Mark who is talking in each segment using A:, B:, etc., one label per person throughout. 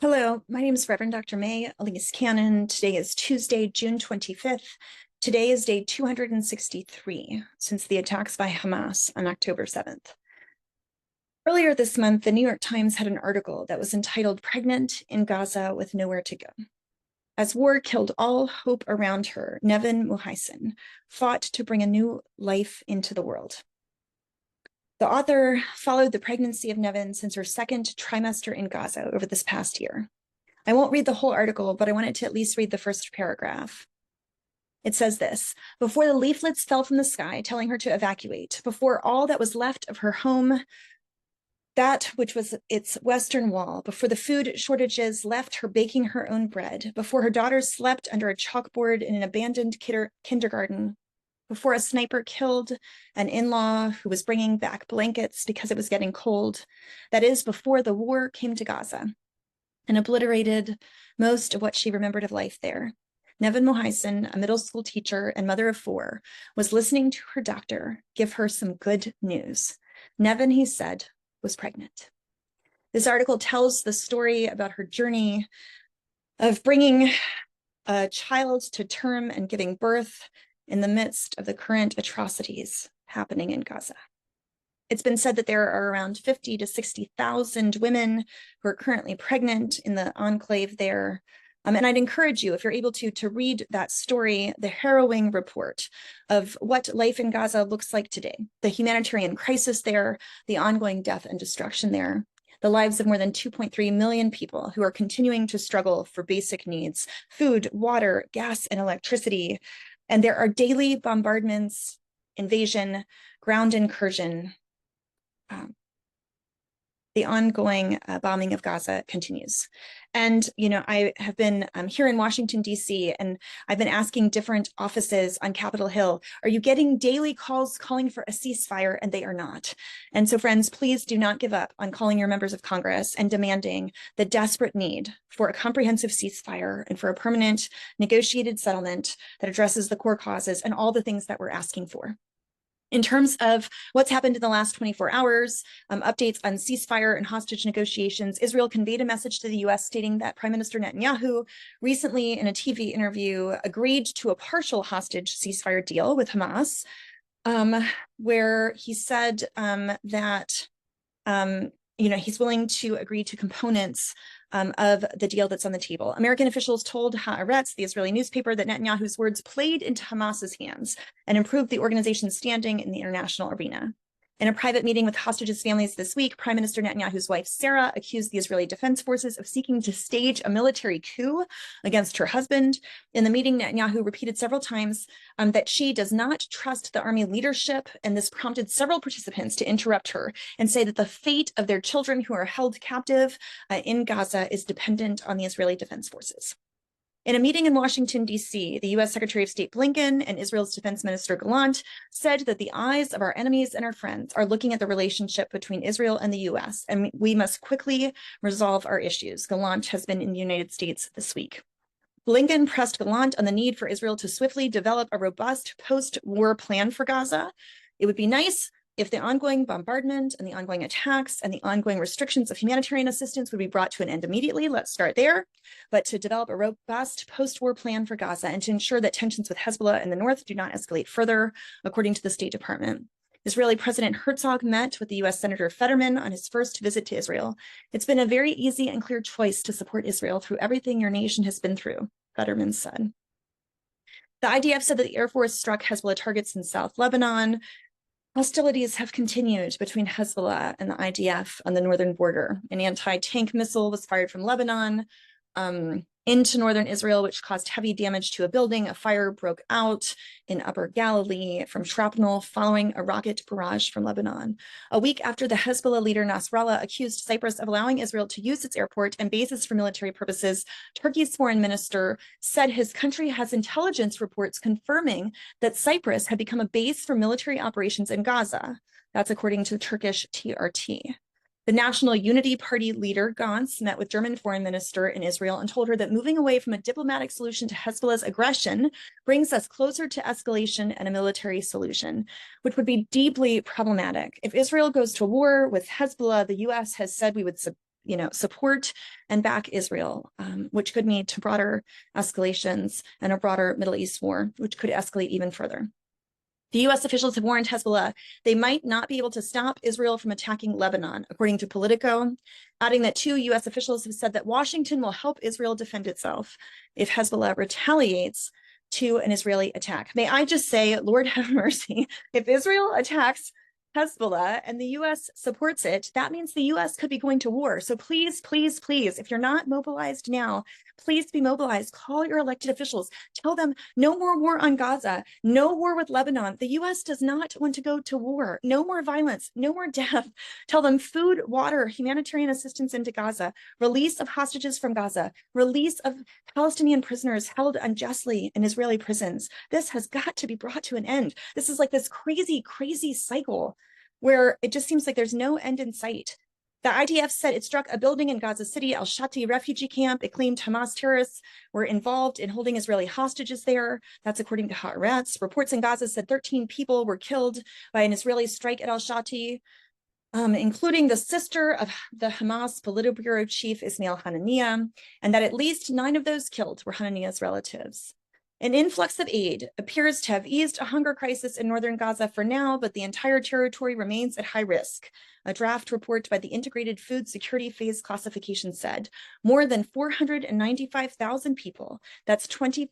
A: Hello, my name is Reverend Dr. May Elise Cannon. Today is Tuesday, June 25th. Today is day 263 since the attacks by Hamas on October 7th. Earlier this month, the New York Times had an article that was entitled "Pregnant in Gaza with Nowhere to Go." As war killed all hope around her, Nevin Muhsin fought to bring a new life into the world. The author followed the pregnancy of Nevin since her second trimester in Gaza over this past year. I won't read the whole article, but I wanted to at least read the first paragraph. It says this: before the leaflets fell from the sky telling her to evacuate, before all that was left of her home, that which was its western wall, before the food shortages left her baking her own bread, before her daughters slept under a chalkboard in an abandoned kindergarten, before a sniper killed an in-law who was bringing back blankets because it was getting cold, that is, before the war came to Gaza and obliterated most of what she remembered of life there, Nevin Muhsin, a middle school teacher and mother of four, was listening to her doctor give her some good news. Nevin, he said, was pregnant. This article tells the story about her journey of bringing a child to term and giving birth in the midst of the current atrocities happening in Gaza. It's been said that there are around 50 to 60,000 women who are currently pregnant in the enclave there. And I'd encourage you, if you're able to read that story, the harrowing report of what life in Gaza looks like today, the humanitarian crisis there, the ongoing death and destruction there, the lives of more than 2.3 million people who are continuing to struggle for basic needs: food, water, gas, and electricity. And there are daily bombardments, invasion, ground incursion. The ongoing bombing of Gaza continues. And, I have been here in Washington, D.C., and I've been asking different offices on Capitol Hill, are you getting daily calls calling for a ceasefire? And they are not. And so, friends, please do not give up on calling your members of Congress and demanding the desperate need for a comprehensive ceasefire and for a permanent negotiated settlement that addresses the core causes and all the things that we're asking for. In terms of what's happened in the last 24 hours, updates on ceasefire and hostage negotiations, Israel conveyed a message to the U.S. stating that Prime Minister Netanyahu recently in a TV interview agreed to a partial hostage ceasefire deal with Hamas, where he said that he's willing to agree to components of the deal that's on the table. American officials told Haaretz, the Israeli newspaper, that Netanyahu's words played into Hamas's hands and improved the organization's standing in the international arena. In a private meeting with hostages' families this week, Prime Minister Netanyahu's wife, Sarah, accused the Israeli Defense Forces of seeking to stage a military coup against her husband. In the meeting, Netanyahu repeated several times that she does not trust the army leadership, and this prompted several participants to interrupt her and say that the fate of their children who are held captive in Gaza is dependent on the Israeli Defense Forces. In a meeting in Washington, D.C., the U.S. Secretary of State Blinken and Israel's Defense Minister Gallant said that the eyes of our enemies and our friends are looking at the relationship between Israel and the U.S., and we must quickly resolve our issues. Gallant has been in the United States this week. Blinken pressed Gallant on the need for Israel to swiftly develop a robust post-war plan for Gaza. It would be nice if the ongoing bombardment and the ongoing attacks and the ongoing restrictions of humanitarian assistance would be brought to an end immediately. Let's start there. But to develop a robust post-war plan for Gaza and to ensure that tensions with Hezbollah in the north do not escalate further, according to the State Department. Israeli President Herzog met with the U.S. Senator Fetterman on his first visit to Israel. It's been a very easy and clear choice to support Israel through everything your nation has been through, Fetterman said. The IDF said that the Air Force struck Hezbollah targets in South Lebanon. Hostilities have continued between Hezbollah and the IDF on the northern border. An anti-tank missile was fired from Lebanon into northern Israel, which caused heavy damage to a building. A fire broke out in Upper Galilee from shrapnel following a rocket barrage from Lebanon. A week after the Hezbollah leader Nasrallah accused Cyprus of allowing Israel to use its airport and bases for military purposes, Turkey's foreign minister said his country has intelligence reports confirming that Cyprus had become a base for military operations in Gaza. That's according to Turkish TRT. The National Unity Party leader, Gantz, met with German foreign minister in Israel and told her that moving away from a diplomatic solution to Hezbollah's aggression brings us closer to escalation and a military solution, which would be deeply problematic. If Israel goes to war with Hezbollah, the U.S. has said we would support and back Israel, which could lead to broader escalations and a broader Middle East war, which could escalate even further. The US officials have warned Hezbollah they might not be able to stop Israel from attacking Lebanon, according to Politico, adding that 2 US officials have said that Washington will help Israel defend itself if Hezbollah retaliates to an Israeli attack. May I just say, Lord have mercy, if Israel attacks Hezbollah and the US supports it, that means the US could be going to war. So please, please, please, if you're not mobilized now, please be mobilized. Call your elected officials. Tell them no more war on Gaza, no war with Lebanon. The US does not want to go to war. No more violence, no more death. Tell them food, water, humanitarian assistance into Gaza, release of hostages from Gaza, release of Palestinian prisoners held unjustly in Israeli prisons. This has got to be brought to an end. This is like this crazy, crazy cycle where it just seems like there's no end in sight. The IDF said it struck a building in Gaza City, al-Shati refugee camp. It claimed Hamas terrorists were involved in holding Israeli hostages there. That's according to Haaretz. Reports in Gaza said 13 people were killed by an Israeli strike at al-Shati, including the sister of the Hamas Politburo chief Ismail Haniyeh, and that at least 9 of those killed were Haniyeh's relatives. An influx of aid appears to have eased a hunger crisis in northern Gaza for now, but the entire territory remains at high risk. A draft report by the Integrated Food Security Phase Classification said more than 495,000 people, that's 20%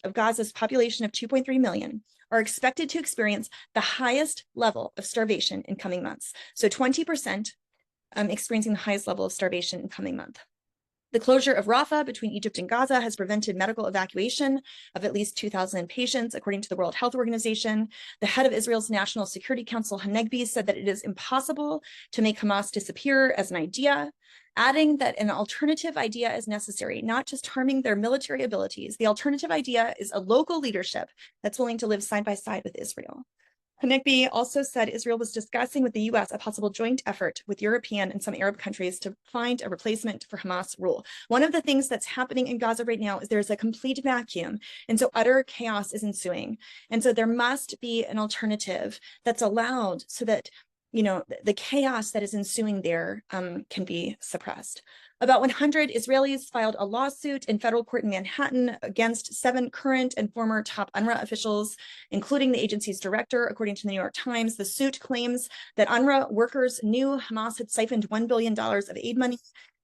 A: of Gaza's population of 2.3 million, are expected to experience the highest level of starvation in coming months. So 20% experiencing the highest level of starvation in coming month. The closure of Rafah between Egypt and Gaza has prevented medical evacuation of at least 2,000 patients, according to the World Health Organization. The head of Israel's National Security Council, Hanegbi, said that it is impossible to make Hamas disappear as an idea, adding that an alternative idea is necessary, not just harming their military abilities. The alternative idea is a local leadership that's willing to live side by side with Israel. Hanegbi also said Israel was discussing with the US a possible joint effort with European and some Arab countries to find a replacement for Hamas rule. One of the things that's happening in Gaza right now is there's a complete vacuum, and so utter chaos is ensuing. And so there must be an alternative that's allowed so that the chaos that is ensuing there can be suppressed. About 100 Israelis filed a lawsuit in federal court in Manhattan against 7 current and former top UNRWA officials, including the agency's director, according to the New York Times. The suit claims that UNRWA workers knew Hamas had siphoned $1 billion of aid money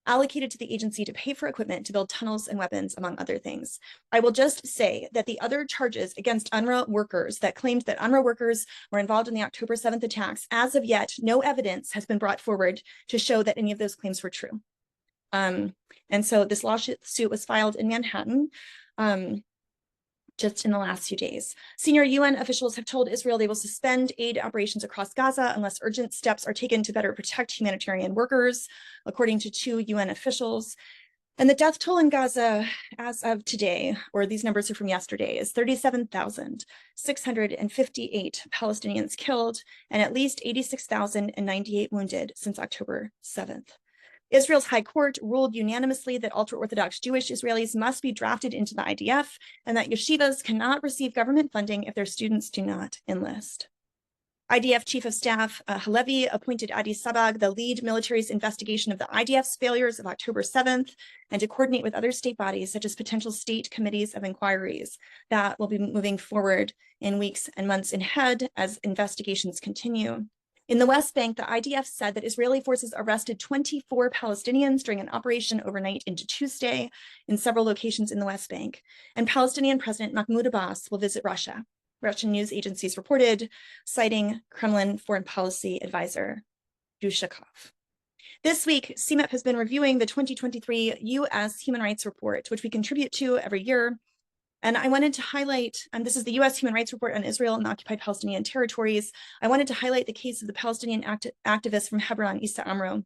A: allocated to the agency to pay for equipment to build tunnels and weapons, among other things. I will just say that the other charges against UNRWA workers that claimed that UNRWA workers were involved in the October 7th attacks, as of yet, no evidence has been brought forward to show that any of those claims were true. And so this lawsuit was filed in Manhattan just in the last few days. Senior UN officials have told Israel they will suspend aid operations across Gaza unless urgent steps are taken to better protect humanitarian workers, according to 2 UN officials. And the death toll in Gaza as of today, or these numbers are from yesterday, is 37,658 Palestinians killed and at least 86,098 wounded since October 7th. Israel's High Court ruled unanimously that ultra-Orthodox Jewish Israelis must be drafted into the IDF and that yeshivas cannot receive government funding if their students do not enlist. IDF Chief of Staff Halevi appointed Adi Sabag the lead military's investigation of the IDF's failures of October 7th and to coordinate with other state bodies, such as potential state committees of inquiries that will be moving forward in weeks and months ahead as investigations continue. In the West Bank, the IDF said that Israeli forces arrested 24 Palestinians during an operation overnight into Tuesday in several locations in the West Bank. And Palestinian President Mahmoud Abbas will visit Russia. Russian news agencies reported, citing Kremlin foreign policy advisor Yushakov. This week, CMEP has been reviewing the 2023 U.S. Human Rights Report, which we contribute to every year. And I wanted to highlight, this is the U.S. Human Rights Report on Israel and the occupied Palestinian territories. I wanted to highlight the case of the Palestinian activist from Hebron, Issa Amro.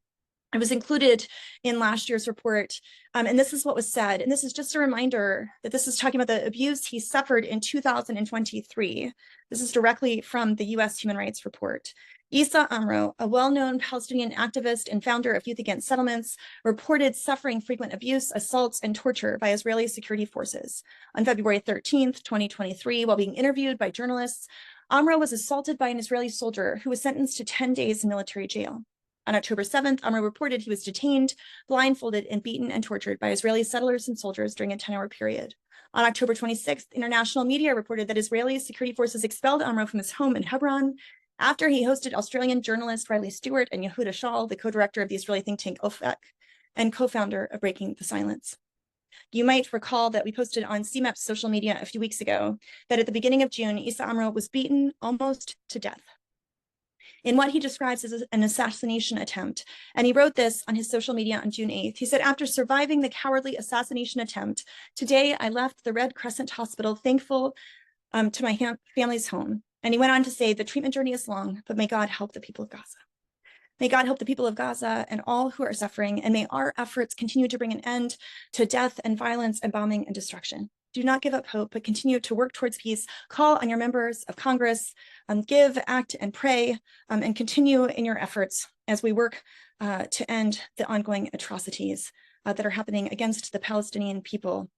A: It was included in last year's report, and this is what was said. And this is just a reminder that this is talking about the abuse he suffered in 2023. This is directly from the U.S. Human Rights Report. Issa Amro, a well-known Palestinian activist and founder of Youth Against Settlements, reported suffering frequent abuse, assaults, and torture by Israeli security forces. On February 13th, 2023, while being interviewed by journalists, Amro was assaulted by an Israeli soldier who was sentenced to 10 days in military jail. On October 7th, Amro reported he was detained, blindfolded, and beaten and tortured by Israeli settlers and soldiers during a 10-hour period. On October 26th, international media reported that Israeli security forces expelled Amro from his home in Hebron after he hosted Australian journalist Riley Stewart and Yehuda Shaul, the co-director of the Israeli think tank Ofek and co-founder of Breaking the Silence. You might recall that we posted on CMEP's social media a few weeks ago that at the beginning of June, Issa Amro was beaten almost to death in what he describes as an assassination attempt. And he wrote this on his social media on June 8th. He said, after surviving the cowardly assassination attempt, today I left the Red Crescent Hospital thankful to my family's home. And he went on to say, the treatment journey is long, but may God help the people of Gaza. May God help the people of Gaza and all who are suffering, and may our efforts continue to bring an end to death and violence and bombing and destruction. Do not give up hope, but continue to work towards peace. Call on your members of Congress, give, act, and pray, and continue in your efforts as we work to end the ongoing atrocities that are happening against the Palestinian people